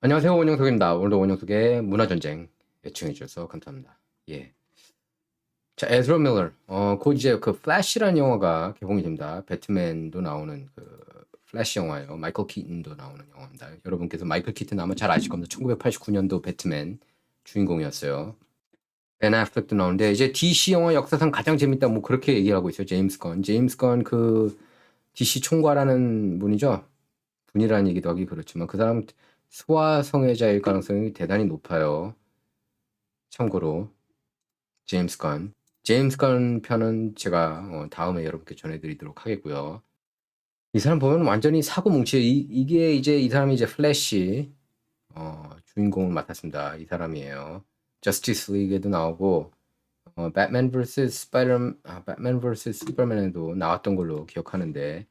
안녕하세요, 원영석입니다. 오늘도 원영석의 문화전쟁 애청해 주셔서 감사합니다. 예. 자, 에즈라 밀러. 곧 이제 그 플래시라는 영화가 개봉이 됩니다. 배트맨도 나오는 그 플래시 영화예요. 마이클 키튼도 나오는 영화입니다. 여러분께서 마이클 키튼 아마 잘 아실 겁니다. 1989년도 배트맨 주인공이었어요. 벤 애플렉도 나오는데 이제 DC 영화 역사상 가장 재밌다 뭐 그렇게 얘기를 하고 있어요. 제임스 건. 제임스 건 그 DC 총괄하는 분이죠. 분이라는 얘기도 하기 그렇지만 그 사람 소아성애자일 가능성이 대단히 높아요. 참고로 제임스 건 편은 제가 다음에 여러분께 전해드리도록 하겠고요. 이 사람 보면 완전히 사고 뭉치에요. 이게 이제 이 사람이 이제 플래시 주인공을 맡았습니다. 이 사람이에요. 저스티스 리그에도 나오고 배트맨 vs 슈퍼맨에도 나왔던 걸로 기억하는데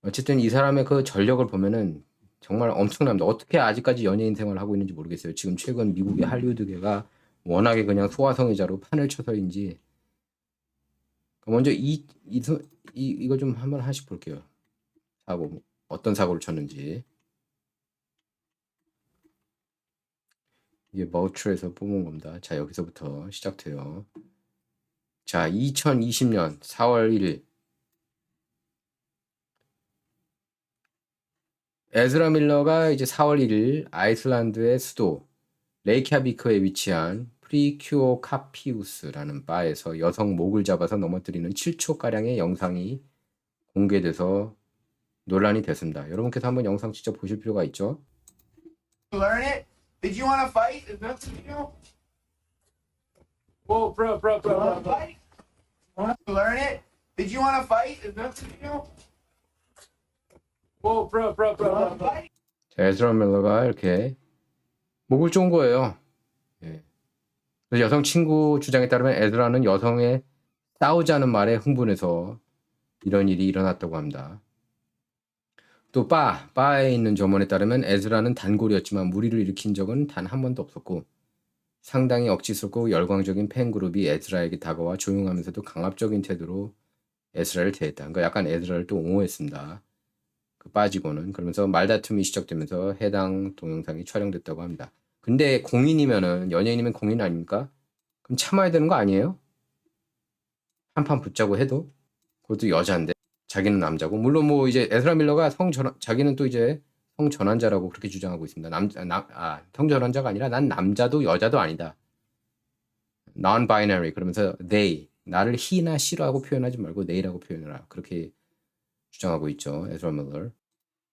어쨌든 이 사람의 그 전력을 보면은 정말 엄청납니다. 어떻게 아직까지 연예인 생활을 하고 있는지 모르겠어요. 지금 최근 미국의 할리우드계가 워낙에 그냥 소아성애자로 판을 쳐서인지. 먼저 이거 좀 한번 하나씩 볼게요. 사고 어떤 사고를 쳤는지. 이게 머추에서 뽑은 겁니다. 자, 여기서부터 시작돼요. 자, 2020년 4월 1일 에즈라 밀러가 이제 4월 1일 아이슬란드의 수도 레이캬비크에 위치한 프리큐오 카피우스라는 바에서 여성 목을 잡아서 넘어뜨리는 7초가량의 영상이 공개돼서 논란이 됐습니다. 여러분께서 한번 영상 직접 보실 필요가 있죠. Learn it? Did you want to fight? Is that what you do? Whoa, bro. Want to fight? Want to learn it? Did you want to fight? Is that what you do? Whoa, bro. Want to fight? 자, 에즈라 밀러가 이렇게 목을 쪼은 거예요. 예. 그래서 여성 친구 주장에 따르면 에즈라는 여성의 싸우자는 말에 흥분해서 이런 일이 일어났다고 합니다. 또 바에 있는 점원에 따르면 에즈라는 단골이었지만 무리를 일으킨 적은 단 한 번도 없었고 상당히 억지스럽고 열광적인 팬그룹이 에즈라에게 다가와 조용하면서도 강압적인 태도로 에즈라를 대했다. 그러니까 약간 에즈라를 또 옹호했습니다. 그 빠지고는. 그러면서 말다툼이 시작되면서 해당 동영상이 촬영됐다고 합니다. 근데 공인이면은 연예인이면 공인 아닙니까? 그럼 참아야 되는 거 아니에요? 한판 붙자고 해도 그것도 여자인데 자기는 남자고 물론 뭐 이제 에즈라 밀러가 자기는 또 이제 성전환자라고 그렇게 주장하고 있습니다. 성전환자가 아니라 난 남자도 여자도 아니다. non-binary 그러면서 they 나를 he나 she라고 표현하지 말고 they라고 표현해라. 그렇게 주장하고 있죠. 에즈라 밀러.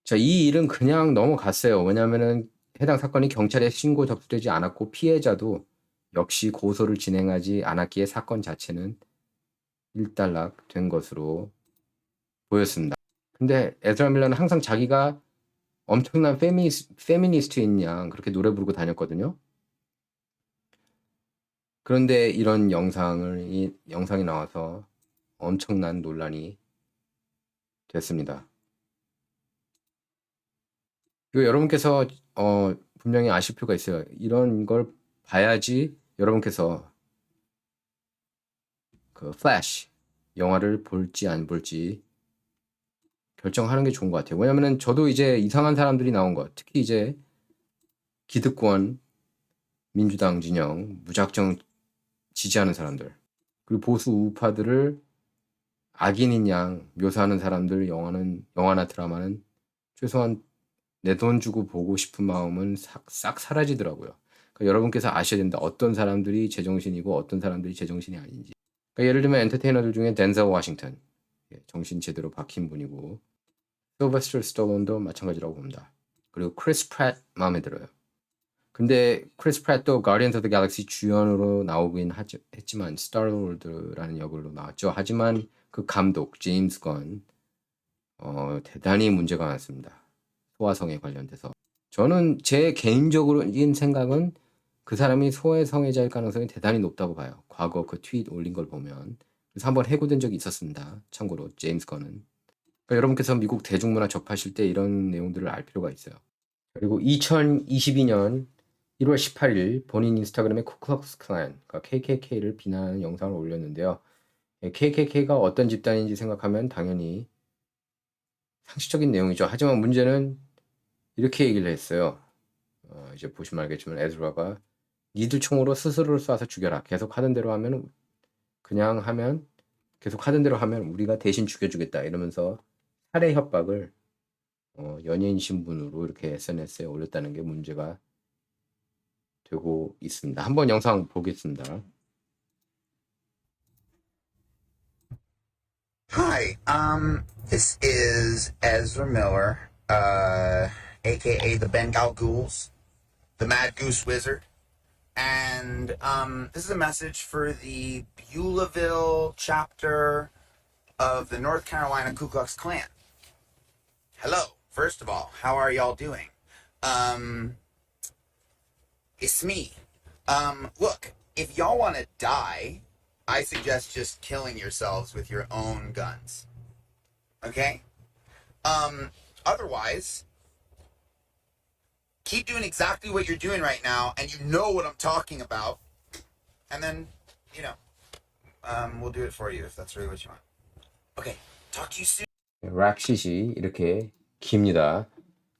자, 이 일은 그냥 넘어갔어요. 왜냐하면은 해당 사건이 경찰에 신고 접수되지 않았고 피해자도 역시 고소를 진행하지 않았기에 사건 자체는 일단락 된 것으로 보였습니다. 근데 에즈라 밀러는 항상 자기가 엄청난 페미니스트인 양 그렇게 노래 부르고 다녔거든요. 그런데 이런 영상이 나와서 엄청난 논란이 됐습니다. 이거 여러분께서 분명히 아실 필요가 있어요. 이런 걸 봐야지 여러분께서 그 플래시 영화를 볼지 안 볼지 결정하는 게 좋은 것 같아요. 왜냐면은 저도 이제 이상한 사람들이 나온 거, 특히 이제 기득권, 민주당 진영, 무작정 지지하는 사람들, 그리고 보수 우파들을 악인인 양 묘사하는 사람들 영화나 드라마는 최소한 내 돈 주고 보고 싶은 마음은 싹 사라지더라고요. 그러니까 여러분께서 아셔야 된다. 어떤 사람들이 제정신이고 어떤 사람들이 제정신이 아닌지. 그러니까 예를 들면 엔터테이너들 중에 덴zel 워싱턴, 정신 제대로 박힌 분이고 실버스터 스탈론도 마찬가지라고 봅니다. 그리고 크리스 프랫 마음에 들어요. 근데 크리스 프랫도 가디언즈 오브 더 갤럭시 주연으로 나오긴 했지만 스타로드라는 역으로 나왔죠. 하지만 그 감독 제임스 건 대단히 문제가 많습니다. 소아성에 관련돼서. 저는 제 개인적인 생각은 그 사람이 소아성애자일 가능성이 대단히 높다고 봐요. 과거 그 트윗 올린 걸 보면. 그래서 한번 해고된 적이 있었습니다. 참고로 제임스 건은. 그러니까 여러분께서 미국 대중문화 접하실 때 이런 내용들을 알 필요가 있어요. 그리고 2022년 1월 18일 본인 인스타그램에 쿠클럭스 클랜, 그러니까 KKK를 비난하는 영상을 올렸는데요. KKK가 어떤 집단인지 생각하면 당연히 상식적인 내용이죠. 하지만 문제는 이렇게 얘기를 했어요. 이제 보시면 알겠지만 에즈라가 니들 총으로 스스로를 쏴서 죽여라. 계속 하던 대로 하면 계속 하던 대로 하면 우리가 대신 죽여주겠다 이러면서 살해 협박을 연예인 신분으로 이렇게 SNS에 올렸다는 게 문제가 되고 있습니다. 한번 영상 보겠습니다. Hi, this is Ezra Miller, aka the Bengal Ghouls, the Mad Goose Wizard, and this is a message for the Beulahville chapter of the North Carolina Ku Klux Klan. Hello, first of all, how are y'all doing? It's me. Look, if y'all want to die, I suggest just killing yourselves with your own guns. Okay? Otherwise, keep doing exactly what you're doing right now, and you know what I'm talking about. And then, we'll do it for you if that's really what you want. Okay, talk to you soon. 락시시 이렇게 깁니다.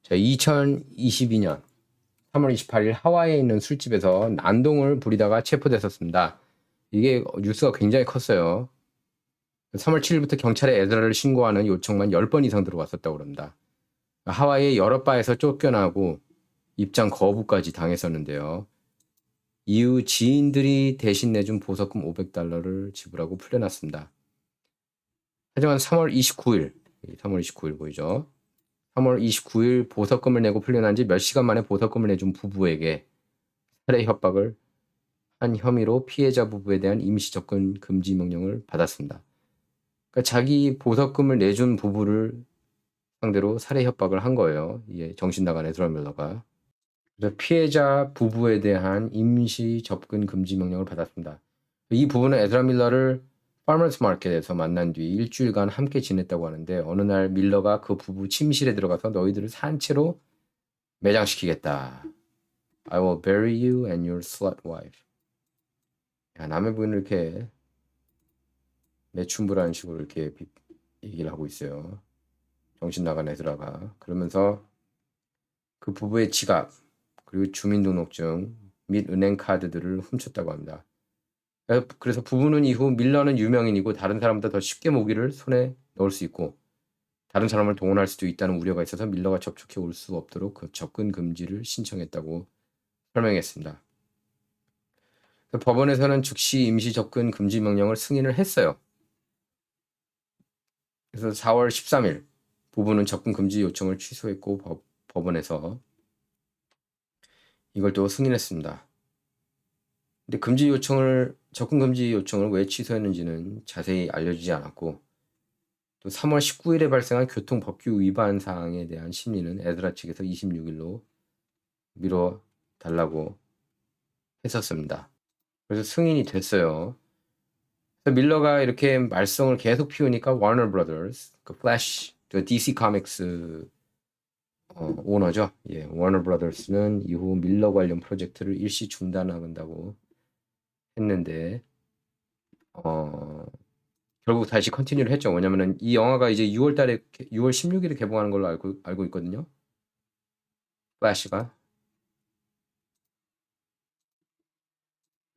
자, 2022년 3월 28일 하와이에 있는 술집에서 난동을 부리다가 체포됐었습니다. 이게 뉴스가 굉장히 컸어요. 3월 7일부터 경찰에 에즈라를 신고하는 요청만 10번 이상 들어왔었다고 합니다. 하와이의 여러 바에서 쫓겨나고 입장 거부까지 당했었는데요. 이후 지인들이 대신 내준 보석금 $500를 지불하고 풀려났습니다. 하지만 3월 29일 보이죠? 3월 29일 보석금을 내고 풀려난 지 몇 시간 만에 보석금을 내준 부부에게 살해 협박을 한 혐의로 피해자 부부에 대한 임시 접근 금지 명령을 받았습니다. 그러니까 자기 보석금을 내준 부부를 상대로 살해 협박을 한 거예요. 이게 정신 나간 에즈라 밀러가. 그래서 피해자 부부에 대한 임시 접근 금지 명령을 받았습니다. 이 부부는 에즈라 밀러를 파머스 마켓에서 만난 뒤 일주일간 함께 지냈다고 하는데 어느 날 밀러가 그 부부 침실에 들어가서 너희들을 산채로 매장시키겠다. I will bury you and your slut wife. 야, 남의 부인을 이렇게 매춘부라는 식으로 이렇게 얘기를 하고 있어요. 정신 나간 에즈라가. 그러면서 그 부부의 지갑 그리고 주민등록증 및 은행 카드들을 훔쳤다고 합니다. 그래서 부부는 이후 밀러는 유명인이고 다른 사람보다 더 쉽게 모기를 손에 넣을 수 있고 다른 사람을 동원할 수도 있다는 우려가 있어서 밀러가 접촉해 올 수 없도록 그 접근 금지를 신청했다고 설명했습니다. 법원에서는 즉시 임시 접근 금지 명령을 승인을 했어요. 그래서 4월 13일 부부는 접근 금지 요청을 취소했고 법원에서 이걸 또 승인했습니다. 근데 접근 금지 요청을 왜 취소했는지는 자세히 알려지지 않았고 또 3월 19일에 발생한 교통법규 위반 사항에 대한 심리는 에즈라 측에서 26일로 미뤄달라고 했었습니다. 그래서 승인이 됐어요. 그래서 밀러가 이렇게 말썽을 계속 피우니까 워너 브라더스, 그 플래시, 그 DC 코믹스 오너죠. 예, 워너 브라더스는 이후 밀러 관련 프로젝트를 일시 중단한다고 했는데 결국 다시 컨티뉴를 했죠. 왜냐면은 이 영화가 이제 6월 16일에 개봉하는 걸로 알고 있거든요. 플래시가.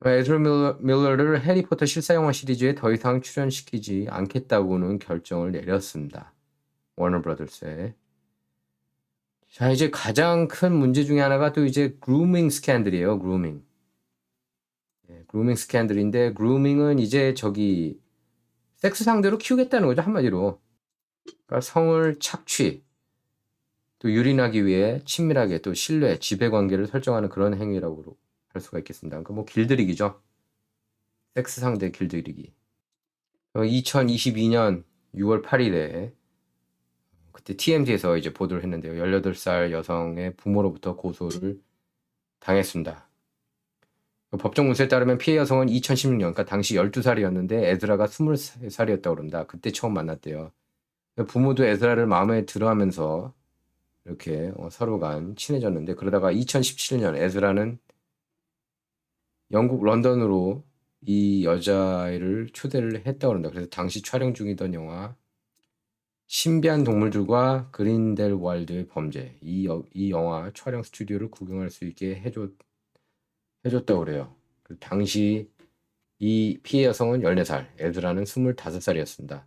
에즈라 밀러를 해리포터 실사영화 시리즈에 더 이상 출연시키지 않겠다고는 결정을 내렸습니다. 워너 브라더스에. 자, 이제 가장 큰 문제 중에 하나가 또 이제 그루밍 스캔들이에요. 그루밍. 예, 그루밍 스캔들인데 그루밍은 이제 섹스 상대로 키우겠다는 거죠. 한마디로. 그러니까 성을 착취, 또 유린하기 위해 친밀하게 또 신뢰, 지배관계를 설정하는 그런 행위라고 할 수가 있겠습니다. 그러니까 뭐 길들이기죠. 섹스 상대 길들이기. 2022년 6월 8일에 그때 TMZ에서 이제 보도를 했는데요. 18살 여성의 부모로부터 고소를 당했습니다. 법정 문서에 따르면 피해 여성은 2016년, 그러니까 당시 12살이었는데 에즈라가 23살이었다고 그럽니다. 그때 처음 만났대요. 부모도 에즈라를 마음에 들어하면서 이렇게 서로 간 친해졌는데 그러다가 2017년 에즈라는 영국 런던으로 이 여자애를 초대를 했다고 합니다. 그래서 당시 촬영 중이던 영화 신비한 동물들과 그린델왈드의 범죄. 이 영화 촬영 스튜디오를 구경할 수 있게 해줬다고 그래요. 그 당시 이 피해 여성은 14살, 에드라는 25살이었습니다.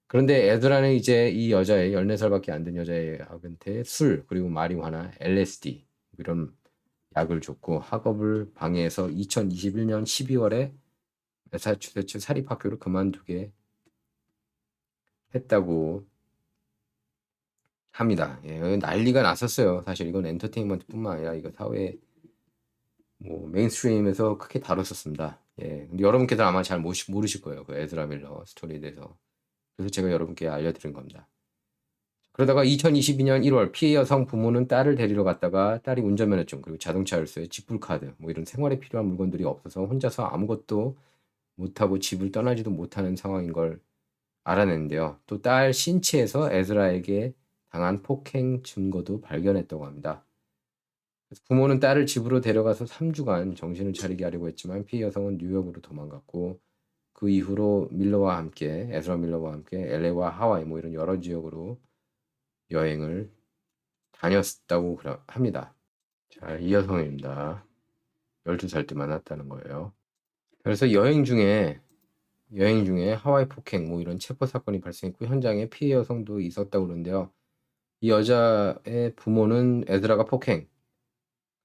그런데 에드라는 이제 이 여자애, 14살밖에 안 된 여자애한테 술, 그리고 마리화나 LSD 이런 약을 줬고 학업을 방해해서 2021년 12월에 매사추세츠 사립학교를 그만두게 했다고 합니다. 예, 난리가 났었어요. 사실 이건 엔터테인먼트뿐만 아니라 이거 사회 뭐 메인스트림에서 크게 다뤘었습니다. 예, 근데 여러분께서 아마 잘 모르실 거예요. 그 에즈라 밀러 스토리에 대해서. 그래서 제가 여러분께 알려드린 겁니다. 그러다가 2022년 1월 피해 여성 부모는 딸을 데리러 갔다가 딸이 운전면허증 그리고 자동차 열쇠, 직불카드 뭐 이런 생활에 필요한 물건들이 없어서 혼자서 아무것도 못하고 집을 떠나지도 못하는 상황인 걸 알아냈는데요. 또 딸 신체에서 에즈라에게 당한 폭행 증거도 발견했다고 합니다. 그래서 부모는 딸을 집으로 데려가서 3주간 정신을 차리게 하려고 했지만 피해 여성은 뉴욕으로 도망갔고 그 이후로 밀러와 함께 에즈라 밀러와 함께 LA와 하와이 뭐 이런 여러 지역으로 여행을 다녔다고 합니다. 자, 이 여성입니다. 12살 때 만났다는 거예요. 그래서 여행 중에 하와이 폭행 뭐 이런 체포 사건이 발생했고 현장에 피해 여성도 있었다고 그러는데요. 이 여자의 부모는 에드라가 폭행,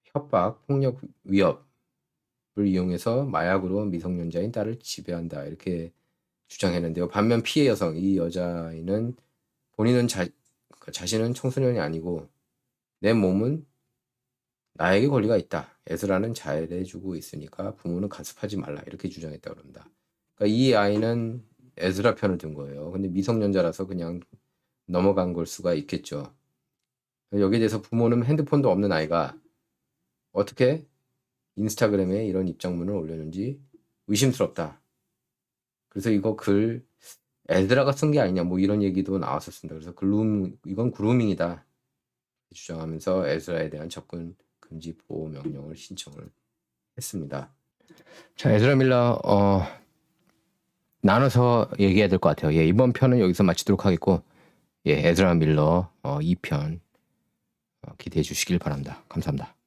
협박, 폭력, 위협을 이용해서 마약으로 미성년자인 딸을 지배한다 이렇게 주장했는데요. 반면 피해 여성 이 여자아이는 본인은 자신은 청소년이 아니고 내 몸은 나에게 권리가 있다. 에스라는 잘해주고 있으니까 부모는 간섭하지 말라 이렇게 주장했다고 합니다. 그러니까 이 아이는 에스라 편을 든 거예요. 근데 미성년자라서 그냥 넘어간 걸 수가 있겠죠. 여기에 대해서 부모는 핸드폰도 없는 아이가 어떻게 인스타그램에 이런 입장문을 올렸는지 의심스럽다. 그래서 이거 글 에드라가 쓴 게 아니냐 뭐 이런 얘기도 나왔었습니다. 그래서 이건 그루밍이다 주장하면서 에즈라에 대한 접근 금지 보호 명령을 신청을 했습니다. 자, 에즈라 밀러 나눠서 얘기해야 될 것 같아요. 예, 이번 편은 여기서 마치도록 하겠고 예, 에즈라 밀러 2편 기대해 주시길 바랍니다. 감사합니다.